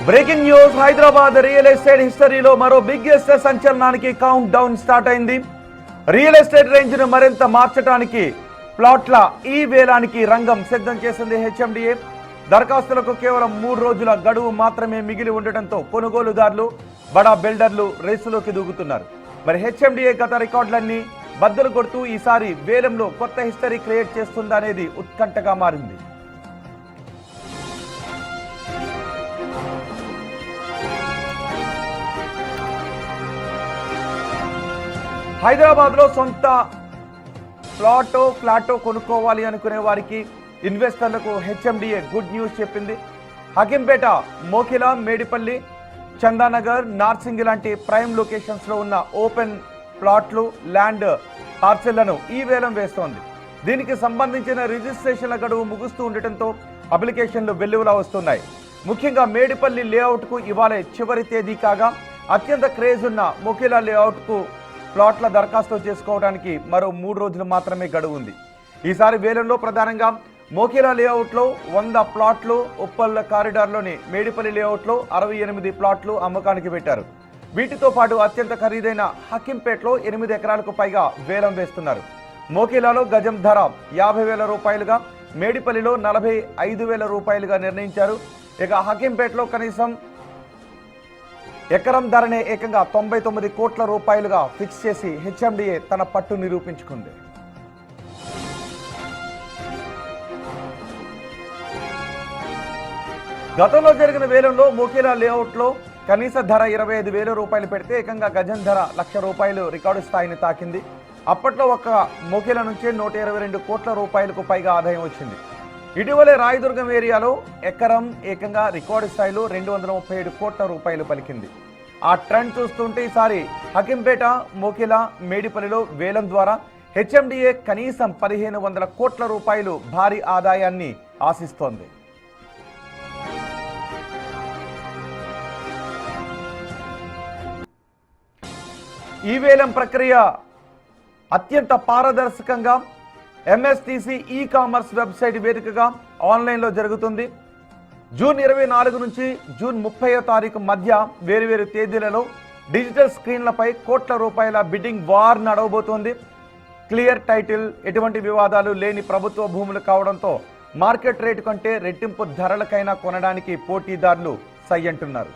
Breaking news Hyderabad real estate హిస్టరీలో మరో biggest సంచలనానికి count down start అయింది. రియల్ ఎస్టేట్ రేంజ్ ను మరింత మార్చడానికి ప్లాట్ల ఈ వేలానికి రంగం సిద్ధం చేసింది హెచ్ఎండిఏ. దరఖాస్తులకు కేవలం 3 రోజుల గడువు మాత్రమే మిగిలి ఉండటంతో కొనుగోలుదారులు బడా బిల్డర్లు రేసులోకి దూకుతున్నారు. మరి హెచ్ఎండిఏ గత రికార్డులన్నీ బద్దలు కొడుతూ ఈసారి వేలంలో కొత్త హిస్టరీ క్రియేట్ చేస్తుందనేది ఉత్కంఠగా మారింది. హైదరాబాద్లో సొంత ఫ్లాటో కొనుక్కోవాలి అనుకునే వారికి ఇన్వెస్టర్లకు హెచ్ఎండిఏ గుడ్ న్యూస్ చెప్పింది. హకీంపేట, మోకిలా, మేడిపల్లి, చందానగర్, నార్సింగి లాంటి ప్రైమ్ లొకేషన్స్లో ఉన్న ఓపెన్ ప్లాట్లు, ల్యాండ్ పార్సెళ్లను ఈ వేలం వేస్తోంది. దీనికి సంబంధించిన రిజిస్ట్రేషన్ల గడువు ముగుస్తూ ఉండటంతో అప్లికేషన్లు వెల్లువలా వస్తున్నాయి. ముఖ్యంగా మేడిపల్లి లేఅవుట్కు ఇవాళ చివరి తేదీ కాగా, అత్యంత క్రేజ్ ఉన్న మోకిలా లేఅవుట్కు ప్లాట్ల దరఖాస్తు చేసుకోవడానికి మరో 3 రోజులు మాత్రమే గడువు ఉంది. ఈసారి వేలంలో ప్రధానంగా మోకిలా లేఅవుట్లో 100 ప్లాట్లు, ఉప్పల్ కారిడార్లోని మేడిపల్లి లేఅవుట్లో 68 ప్లాట్లు అమ్మకానికి పెట్టారు. వీటితో పాటు అత్యంత ఖరీదైన హకీంపేటలో 8 ఎకరాలకు పైగా వేలం వేస్తున్నారు. మోకిలాలో గజం ధర 50,000 రూపాయలుగా, మేడిపల్లిలో 45,000 రూపాయలుగా నిర్ణయించారు. ఇక హకీంపేటలో కనీసం ఎకరం ధరనే ఏకంగా 99 కోట్ల రూపాయలుగా ఫిక్స్ చేసి హెచ్ఎండిఏ తన పట్టు నిరూపించుకుంది. గతంలో జరిగిన వేలంలో మోకిలా లేఅవుట్లో కనీస ధర 25,000 రూపాయలు పెడితే ఏకంగా గజం ధర 1,00,000 రూపాయలు రికార్డు స్థాయిని తాకింది. అప్పట్లో ఒక మోకిలా నుంచే 122 కోట్ల రూపాయలకు పైగా ఆదాయం వచ్చింది. ఇటీవలే రాయదుర్గం ఏరియాలో ఎకరం ఏకంగా రికార్డు స్థాయిలో 237 కోట్ల రూపాయలు పలికింది. ఆ ట్రెండ్ చూస్తుంటే ఈసారి హకీంపేట, మోకిలా, మేడిపల్లిలో వేలం ద్వారా హెచ్ఎండిఏ కనీసం 1,500 కోట్ల రూపాయలు భారీ ఆదాయాన్ని ఆశిస్తోంది. ఈ వేలం ప్రక్రియ అత్యంత పారదర్శకంగా ఎంఎస్టీసీ ఈ కామర్స్ వెబ్సైట్ వేదికగా ఆన్లైన్లో జరుగుతుంది. జూన్ 24 నుంచి జూన్ 30వ తారీఖు మధ్య వేరువేరు తేదీలలో డిజిటల్ స్క్రీన్లపై కోట్ల రూపాయల బిడ్డింగ్ వార్ నడవబోతోంది. క్లియర్ టైటిల్, ఎటువంటి వివాదాలు లేని ప్రభుత్వ భూములు కావడంతో మార్కెట్ రేటు కంటే రెట్టింపు ధరలకైనా కొనడానికి పోటీదారులు సై అంటున్నారు.